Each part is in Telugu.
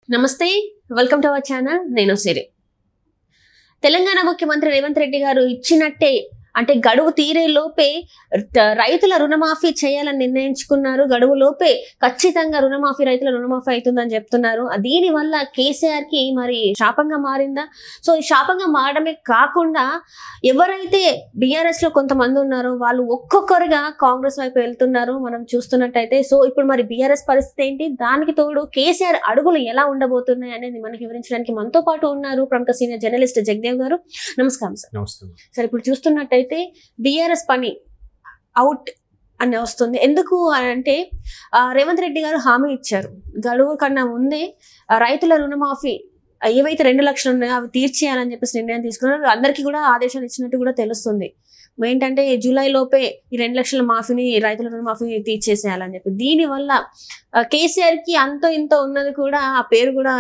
నమస్తే వెల్కమ్ టు అవర్ ఛానల్ నేను సిరి తెలంగాణ ముఖ్యమంత్రి రేవంత్ రెడ్డి గారు ఇచ్చినట్టే అంటే గడువు తీరే లోపే రైతుల రుణమాఫీ చేయాలని నిర్ణయించుకున్నారు. గడువు లోపే ఖచ్చితంగా రైతుల రుణమాఫీ అవుతుందని చెప్తున్నారు. దీని వల్ల కేసీఆర్ కి మరి శాపంగా మారిందా? సో ఈ శాపంగా మారడమే కాకుండా ఎవరైతే బీఆర్ఎస్ లో కొంతమంది ఉన్నారో వాళ్ళు ఒక్కొక్కరుగా కాంగ్రెస్ వైపు వెళ్తున్నారు మనం చూస్తున్నట్టయితే. సో ఇప్పుడు మరి బీఆర్ఎస్ పరిస్థితి ఏంటి, దానికి తోడు కేసీఆర్ అడుగులు ఎలా ఉండబోతున్నాయి అనేది మనకి వివరించడానికి మనతో పాటు ఉన్నారు ప్రముఖ సీనియర్ జర్నలిస్ట్ జగదేవ్ గారు. నమస్కారం సార్. సార్ ఇప్పుడు చూస్తున్నట్టయితే బీఆర్ఎస్ పని అవుట్ అని వస్తుంది. ఎందుకు అంటే రేవంత్ రెడ్డి గారు హామీ ఇచ్చారు గడువు కన్నా ముందే రైతుల రుణమాఫీ ఏవైతే 2 లక్షలు ఉన్నాయో అవి తీర్చేయాలని చెప్పేసి నిర్ణయం తీసుకున్నారు. అందరికీ కూడా ఆదేశాలు ఇచ్చినట్టు కూడా తెలుస్తుంది. ఏంటంటే జూలై లోపే ఈ 2 లక్షల మాఫీని రైతుల రుణమాఫీని తీర్చేసేయాలని చెప్పి. దీనివల్ల కేసీఆర్ కి అంతో ఇంతో ఉన్నది కూడా ఆ పేరు కూడా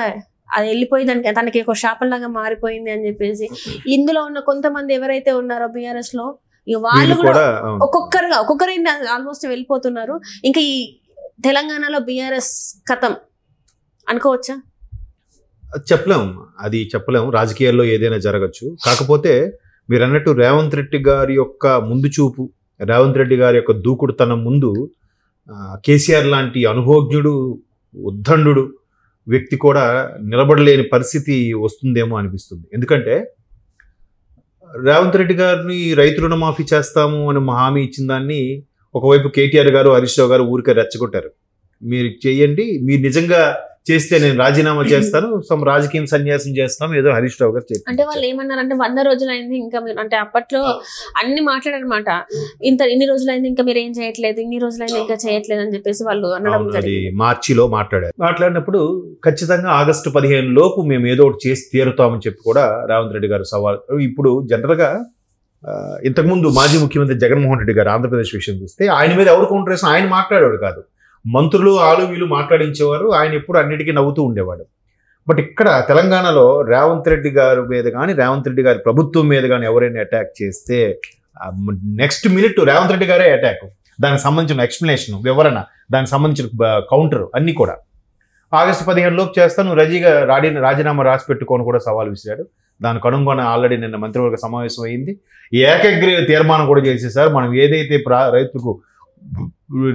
అది వెళ్ళిపోయి తనకి ఒక శాపంలాగా మారిపోయింది అని చెప్పేసి ఇందులో ఉన్న కొంతమంది ఎవరైతే ఉన్నారో బీఆర్ఎస్ లో వాళ్ళు కూడా ఒక్కొక్కరు ఆల్మోస్ట్ వెళ్ళిపోతున్నారు. ఇంకా ఈ తెలంగాణలో బీఆర్ఎస్ కథం అనుకోవచ్చా? చెప్పలేము. రాజకీయాల్లో ఏదైనా జరగచ్చు. కాకపోతే మీరు అన్నట్టు రేవంత్ రెడ్డి గారి యొక్క ముందు చూపు, రేవంత్ రెడ్డి గారి యొక్క దూకుడుతనం ముందు కేసీఆర్ లాంటి అనుభవజ్ఞుడు ఉద్దండు వ్యక్తి కూడా నిలబడలేని పరిస్థితి వస్తుందేమో అనిపిస్తుంది. ఎందుకంటే రేవంత్ రెడ్డి గారిని రైతు రుణమాఫీ చేస్తాము అని హామీ ఇచ్చిన దాన్ని ఒకవైపు కేటీఆర్ గారు, హరీష్ రావు గారు ఊరికే రెచ్చగొట్టారు. మీరు చేయండి, మీరు నిజంగా చేస్తే నేను రాజీనామా చేస్తాను, రాజకీయం సన్యాసం చేస్తాం ఏదో హరీష్ రావు గారు చెప్పారు. అంటే వాళ్ళు ఏమన్నారంటే 100 రోజులైంది ఇంకా మీరు, అంటే అప్పట్లో అన్ని మాట్లాడారనమాట. ఇన్ని రోజులైంది ఇంకా మీరు ఏం చేయట్లేదు, ఇన్ని రోజులైంది ఇంకా చేయట్లేదు అని చెప్పేసి వాళ్ళు అనడం జరిగింది. మార్చిలో మాట్లాడినప్పుడు ఖచ్చితంగా ఆగస్టు 15 లోపు మేము ఏదో ఒకటి చేసి తీరుతామని చెప్పి కూడా రేవంత్ రెడ్డి గారు సవాల్. ఇప్పుడు జనరల్గా ఇంతకుముందు మాజీ ముఖ్యమంత్రి జగన్మోహన్ రెడ్డి గారు ఆంధ్రప్రదేశ్ విషయం చూస్తే ఆయన మీద ఎవరు కౌంటర్ వేసిన ఆయన మాట్లాడేవాడు కాదు. మంత్రులు వీళ్ళు మాట్లాడించేవారు, ఆయన ఎప్పుడు అన్నిటికీ నవ్వుతూ ఉండేవాడు. బట్ ఇక్కడ తెలంగాణలో రేవంత్ రెడ్డి గారి మీద కానీ రేవంత్ రెడ్డి గారి ప్రభుత్వం మీద కానీ ఎవరైనా అటాక్ చేస్తే నెక్స్ట్ మినిట్ రేవంత్ రెడ్డి గారే అటాక్, దానికి సంబంధించిన ఎక్స్ప్లెనేషన్, వివరణ, దానికి సంబంధించిన కౌంటర్ అన్నీ కూడా. ఆగస్టు 15 లోపు చేస్తాను, రాజీనామా రాసి పెట్టుకొని కూడా సవాల్ విసిరాడు. దానికి అనుగుణ ఆల్రెడీ నిన్న మంత్రివర్గ సమావేశం అయింది. ఏకగ్రీవ తీర్మానం కూడా చేసేసారు. మనం ఏదైతే రైతుకు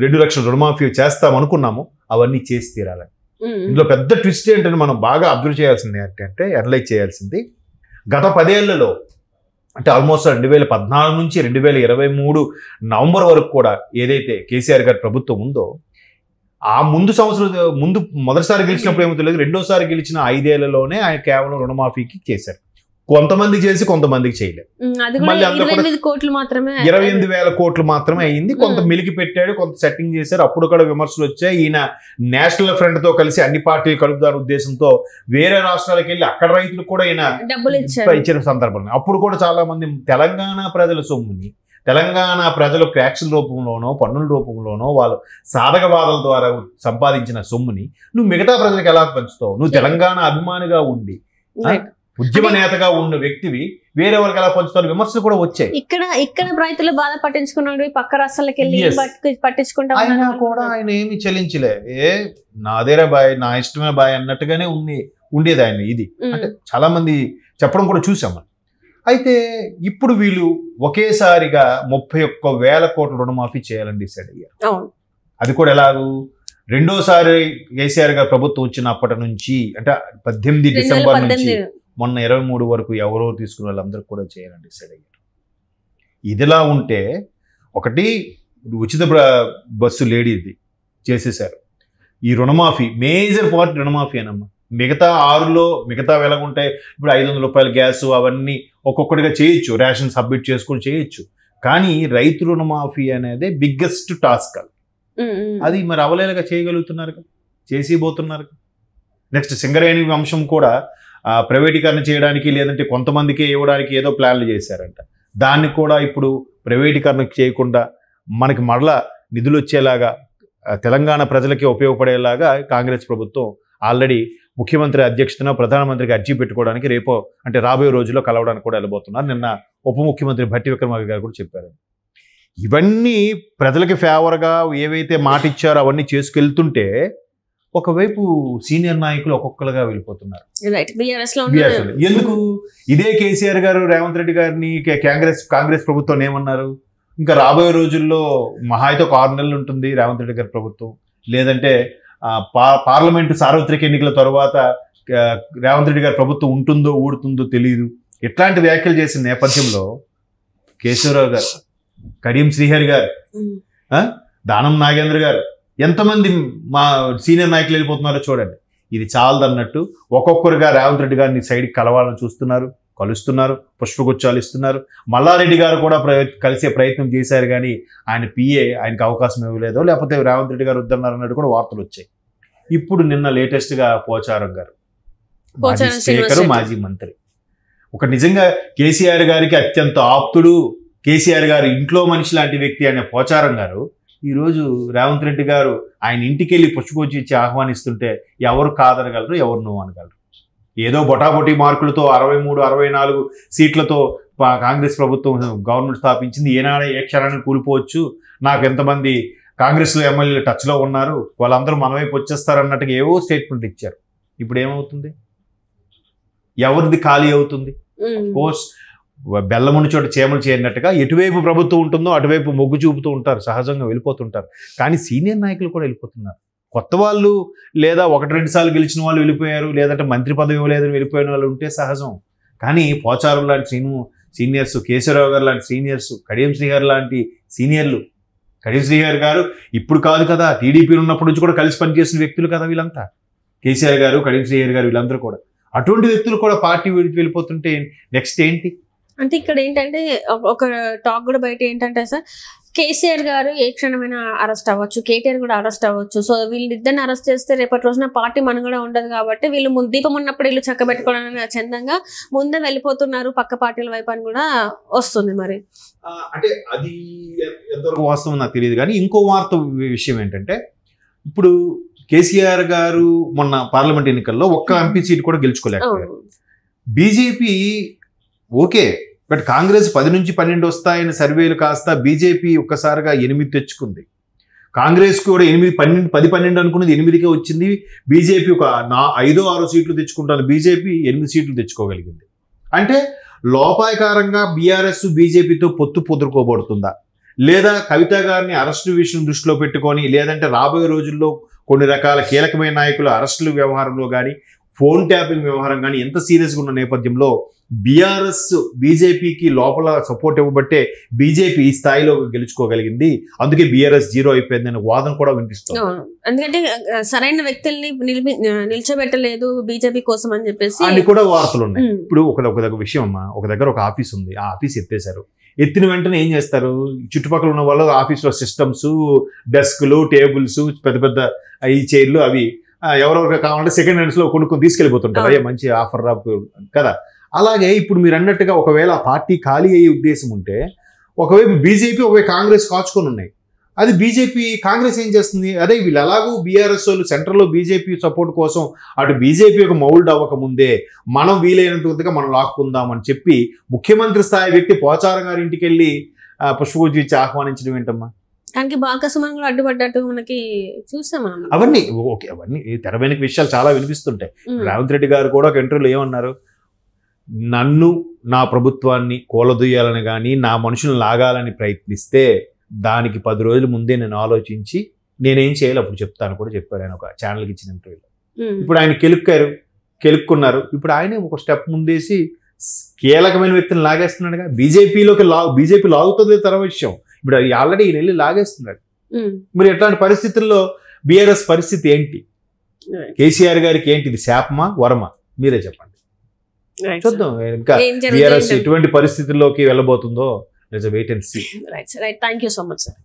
2 లక్షల రుణమాఫీ చేస్తాం అనుకున్నామో అవన్నీ చేసి తీరాలని. ఇందులో పెద్ద ట్విస్ట్ ఏంటంటే మనం బాగా అబ్జర్వ్ చేయాల్సింది ఏంటంటే, అనలైజ్ చేయాల్సింది, గత 10 ఏళ్లలో అంటే ఆల్మోస్ట్ 2014 నుంచి 2023 నవంబర్ వరకు కూడా ఏదైతే కేసీఆర్ గారి ప్రభుత్వం ఉందో ఆ మొదటిసారి గెలిచినప్పుడు ఏమో తెలియదు, రెండోసారి గెలిచిన 5 ఏళ్లలోనే ఆయన కేవలం రుణమాఫీకి చేశారు. కొంతమందికి చేసి కొంతమందికి చేయలేదు. 28,000 కోట్లు మాత్రమే అయింది. కొంత మిలికి పెట్టాడు, కొంత సెట్టింగ్ చేశారు. అప్పుడు కూడా విమర్శలు వచ్చాయి. ఈయన నేషనల్ ఫ్రంట్ తో కలిసి అన్ని పార్టీలు కలుపుదాని ఉద్దేశంతో వేరే రాష్ట్రాలకు వెళ్ళి అక్కడ రైతులకు కూడా ఈయన ఇచ్చిన సందర్భం. అప్పుడు కూడా చాలా మంది తెలంగాణ ప్రజల సొమ్ముని, తెలంగాణ ప్రజలు ట్యాక్సుల రూపంలోనో పన్నుల రూపంలోనో వాళ్ళు సాధకవాదాల ద్వారా సంపాదించిన సొమ్ముని నువ్వు మిగతా ప్రజలకు ఎలా పంచుతావు? నువ్వు తెలంగాణ అభిమానిగా ఉండి ఉద్యమ నేతగా ఉన్న వ్యక్తివి వేరెవరికి ఎలా పంచుతారు? విమర్శలు కూడా వచ్చాయి. ఇక్కడ రైతులు బాధ పట్టించుకున్నాడు, పక్క రాష్ట్రాలకు వెళ్ళి పట్టించుకుంటా ఆయన కూడా ఆయన ఏమి చెల్లించలే. నాదేరా బాయ్, నా ఇష్టమైన బాయ్ అన్నట్టుగానే ఉండేది ఆయన. ఇది అంటే చాలా మంది చెప్పడం కూడా చూసాం. అయితే ఇప్పుడు వీళ్ళు ఒకేసారిగా 31,000 కోట్ల రుణమాఫీ చేయాలని డిసైడ్ అయ్యారు. అది కూడా ఎలాగూ రెండోసారి కేసీఆర్ గారు ప్రభుత్వం వచ్చినప్పటి నుంచి అంటే 18 డిసెంబర్ నుంచి మొన్న 23 వరకు ఎవరో తీసుకున్న వాళ్ళందరూ కూడా చేయాలని డిసైడ్ అయ్యారు. ఇదిలా ఉంటే ఒకటి ఉచిత బస్సు లేడీది చేసేసారు. ఈ రుణమాఫీ మేజర్ పార్ట్ రుణమాఫీ అనమ్మా. మిగతా 6లో మిగతా వెలగుంటాయి. ఇప్పుడు 500 రూపాయల గ్యాస్ అవన్నీ ఒక్కొక్కటిగా చేయొచ్చు, రేషన్ సబ్మిట్ చేసుకొని చేయొచ్చు. కానీ రైతు రుణమాఫీ అనేది బిగ్గెస్ట్ టాస్క్. అది మరి అవలేలుగా చేయగలుగుతున్నారు, చేసిపోతున్నారు. నెక్స్ట్ సింగరేణి అంశం కూడా ప్రైవేటీకరణ చేయడానికి లేదంటే కొంతమందికి ఇవ్వడానికి ఏదో ప్లాన్లు చేశారంట. దాన్ని కూడా ఇప్పుడు ప్రైవేటీకరణ చేయకుండా మనకి మరలా నిధులు వచ్చేలాగా తెలంగాణ ప్రజలకి ఉపయోగపడేలాగా కాంగ్రెస్ ప్రభుత్వం ఆల్రెడీ ముఖ్యమంత్రి అధ్యక్షతన ప్రధానమంత్రికి అర్జీ పెట్టుకోవడానికి రేపో అంటే రాబోయే రోజుల్లో కలవడానికి కూడా వెళ్ళబోతున్నారు. నిన్న ఉప ముఖ్యమంత్రి భట్టి విక్రమార్క గారు కూడా చెప్పారు. ఇవన్నీ ప్రజలకి ఫేవర్గా ఏవైతే మాట ఇచ్చారో అవన్నీ చేసుకెళ్తుంటే ఒకవైపు సీనియర్ నాయకులు ఒక్కొక్కరుగా వెళ్ళిపోతున్నారు. బీఆర్ఎస్ లో ఎందుకు? ఇదే కేసీఆర్ గారు రేవంత్ రెడ్డి గారిని కాంగ్రెస్ ప్రభుత్వం ఏమన్నారు, ఇంకా రాబోయే రోజుల్లో మహా అయితే ఒక 6 నెలలు ఉంటుంది రేవంత్ రెడ్డి గారి ప్రభుత్వం, లేదంటే పార్లమెంటు సార్వత్రిక ఎన్నికల తర్వాత రేవంత్ రెడ్డి గారి ప్రభుత్వం ఉంటుందో ఊడుతుందో తెలియదు. ఇట్లాంటి వ్యాఖ్యలు చేసిన నేపథ్యంలో కేశవరావు గారు, కడియం శ్రీహరి గారు, దానం నాగేంద్ర గారు, ఎంతమంది మా సీనియర్ నాయకులు వెళ్ళిపోతున్నారో చూడండి. ఇది చాలదన్నట్టు ఒక్కొక్కరుగా రేవంత్ రెడ్డి గారిని సైడ్కి కలవాలని చూస్తున్నారు, కలుస్తున్నారు, పుష్పగుచ్చాలు ఇస్తున్నారు. మల్లారెడ్డి గారు కూడా కలిసే ప్రయత్నం చేశారు, కానీ ఆయన పిఏ ఆయనకు అవకాశం ఇవ్వలేదో, లేకపోతే రేవంత్ రెడ్డి గారు వద్దన్నారు అన్నట్టు కూడా వార్తలు వచ్చాయి. ఇప్పుడు నిన్న లేటెస్ట్గా పోచారం గారు, మాజీ స్పీకర్, మాజీ మంత్రి, ఒక నిజంగా కేసీఆర్ గారికి అత్యంత ఆప్తుడు, కేసీఆర్ గారు ఇంట్లో మనిషి లాంటి వ్యక్తి అనే పోచారం గారు ఈరోజు రేవంత్ రెడ్డి గారు ఆయన ఇంటికి వెళ్ళి పుష్పగుచ్చి ఇచ్చి ఆహ్వానిస్తుంటే ఎవరు కాదనగలరు, ఎవరు నువ్వు అనగలరు? ఏదో బొటాబొటీ మార్కులతో 63-64 సీట్లతో కాంగ్రెస్ ప్రభుత్వం గవర్నమెంట్ స్థాపించింది. ఏనాడే ఏ క్షణాన్ని కూలిపోవచ్చు, నాకు ఎంతమంది కాంగ్రెస్లో ఎమ్మెల్యేలు టచ్లో ఉన్నారు, వాళ్ళందరూ మన వైపు వచ్చేస్తారన్నట్టుగా ఏవో స్టేట్మెంట్ ఇచ్చారు. ఇప్పుడు ఏమవుతుంది? ఎవరిది ఖాళీ అవుతుంది? కోర్స్ బెల్లముని చోట చేమలు చేరినట్టుగా ఎటువైపు ప్రభుత్వం ఉంటుందో అటువైపు మొగ్గు చూపుతూ ఉంటారు, సహజంగా వెళ్ళిపోతుంటారు. కానీ సీనియర్ నాయకులు కూడా వెళ్ళిపోతున్నారు. కొత్త వాళ్ళు లేదా 1-2 సార్లు గెలిచిన వాళ్ళు వెళ్ళిపోయారు, లేదంటే మంత్రి పదవి ఇవ్వలేదని వెళ్ళిపోయిన వాళ్ళు ఉంటే సహజం. కానీ పోచారం లాంటి సీనియర్స్, కేశవరావు గారు లాంటి సీనియర్స్, కడియం శ్రీహరి లాంటి సీనియర్లు, కడియం శ్రీహరి గారు ఇప్పుడు కాదు కదా, టీడీపీ ఉన్నప్పటి నుంచి కూడా కలిసి పనిచేసిన వ్యక్తులు కదా వీళ్ళంతా. కేసీఆర్ గారు, కడియం శ్రీహరి గారు, వీళ్ళందరూ కూడా అటువంటి వ్యక్తులు కూడా పార్టీ విడిచి వెళ్ళిపోతుంటే నెక్స్ట్ ఏంటి అంటే ఇక్కడ ఏంటంటే ఒక టాక్ కూడా బయట ఏంటంటే సార్, కేసీఆర్ గారు ఏ క్షణమైనా అరెస్ట్ అవ్వచ్చు, కేటీఆర్ కూడా అరెస్ట్ అవ్వచ్చు. సో వీళ్ళిద్దరిని అరెస్ట్ చేస్తే రేపటి రోజున పార్టీ మనుగడ ఉండదు కాబట్టి వీళ్ళు దీపం ఉన్నప్పుడు వీళ్ళు చక్కబెట్టుకోవడానికి చందంగా ముందే వెళ్ళిపోతున్నారు పక్క పార్టీల వైపు అని కూడా వస్తుంది. మరి అంటే అది ఎంతవరకు వాస్తవం నాకు తెలియదు. కానీ ఇంకో వార్త విషయం ఏంటంటే, ఇప్పుడు కేసీఆర్ గారు మొన్న పార్లమెంట్ ఎన్నికల్లో ఒక్క ఎంపీ సీట్ కూడా గెలుచుకోలేకపోయారు. బీజేపీ ఓకే, బట్ కాంగ్రెస్ 10-12 వస్తాయని సర్వేలు కాస్త బీజేపీ ఒక్కసారిగా 8 తెచ్చుకుంది. కాంగ్రెస్ కూడా 10-12 అనుకున్నది 8కే వచ్చింది. బీజేపీ ఒక 5-6 సీట్లు తెచ్చుకుంటాను, బీజేపీ 8 సీట్లు తెచ్చుకోగలిగింది. అంటే లోపాయకారంగా బీఆర్ఎస్ బీజేపీతో పొత్తు పొదురుకోబడుతుందా, లేదా కవిత గారిని అరెస్టు విషయం దృష్టిలో పెట్టుకొని, లేదంటే రాబోయే రోజుల్లో కొన్ని రకాల కీలకమైన నాయకుల అరెస్టుల వ్యవహారంలో కానీ, ఫోన్ ట్యాపింగ్ వ్యవహారం కానీ ఎంత సీరియస్గా ఉన్న నేపథ్యంలో బీఆర్ఎస్ బీజేపీకి లోపల సపోర్ట్ ఇవ్వబట్టే బీజేపీ ఈ స్థాయిలో గెలుచుకోగలిగింది, అందుకే బీఆర్ఎస్ 0 అయిపోయింది అనే వాదన కూడా వినిపిస్తుంది. ఎందుకంటే సరైన వ్యక్తుల్ని నిల్చోబెట్టలేదు బీజేపీ కోసం అని చెప్పేసి అన్ని కూడా వార్తలు ఉన్నాయి. ఇప్పుడు ఒక విషయం అమ్మా, ఒక దగ్గర ఒక ఆఫీస్ ఉంది, ఆ ఆఫీస్ ఎత్తేసారు. ఎత్తిన వెంటనే ఏం చేస్తారు, చుట్టుపక్కల ఉన్న వాళ్ళు ఆఫీస్లో సిస్టమ్స్, డెస్క్లు, టేబుల్స్, పెద్ద పెద్ద ఈ చైర్లు అవి ఎవరెవరికి కావాలంటే సెకండ్ హ్యాండ్స్లో కొనుక్కొని తీసుకెళ్ళిపోతుంటారు. అయ్యే మంచి ఆఫర్ కదా. అలాగే ఇప్పుడు మీరు అన్నట్టుగా ఒకవేళ పార్టీ ఖాళీ అయ్యే ఉద్దేశం ఉంటే, ఒకవైపు బీజేపీ, ఒకవైపు కాంగ్రెస్ కాచుకొని ఉన్నాయి. అది బీజేపీ కాంగ్రెస్ ఏం చేస్తుంది, అదే వీళ్ళు ఎలాగూ బీఆర్ఎస్ వాళ్ళు సెంట్రల్లో బీజేపీ సపోర్ట్ కోసం అటు బీజేపీ ఒక మౌల్డ్ అవ్వకముందే మనం వీలైనంతగా మనం లాక్కుందామని చెప్పి ముఖ్యమంత్రి స్థాయి వ్యక్తి పోచారం గారి ఇంటికి వెళ్ళి పుష్పగుచ్చి ఇచ్చి ఆహ్వానించడం ఏంటమ్మా? దానికి బాలకృష్ణ కూడా అడ్డుపడ్డట్టు మనకి చూసాం. అవన్నీ ఓకే, అవన్నీ తెర వెనుక విషయాలు చాలా వినిపిస్తుంటాయి. రేవంత్ రెడ్డి గారు కూడా ఒక ఇంటర్వ్యూలో ఏమన్నారు, నన్ను, నా ప్రభుత్వాన్ని కూలదొయ్యాలని కానీ నా మనుషులను లాగాలని ప్రయత్నిస్తే దానికి 10 రోజుల ముందే నేను ఆలోచించి నేనేం చేయాలి అప్పుడు చెప్తాను కూడా చెప్పారు ఆయన ఒక ఛానల్కి ఇచ్చిన ఇంటర్వ్యూలో. ఇప్పుడు ఆయన కెలుక్కున్నారు. ఇప్పుడు ఆయనే ఒక స్టెప్ ముందేసి కీలకమైన వ్యక్తిని లాగేస్తున్నాడుగా. బీజేపీ లాగుతుంది తర్వాత విషయం, ఇప్పుడు ఆల్రెడీ ఈయన వెళ్ళి లాగేస్తున్నాడు. మరి ఇట్లాంటి పరిస్థితుల్లో బీఆర్ఎస్ పరిస్థితి ఏంటి, కేసీఆర్ గారికి ఏంటి, ఇది శాపమా వరమా మీరే చెప్పండి. చూద్దాం ఇంకా బీఆర్ఎస్ ఎటువంటి పరిస్థితుల్లోకి వెళ్ళబోతుందో. Wait and see. Right, thank you so much sir.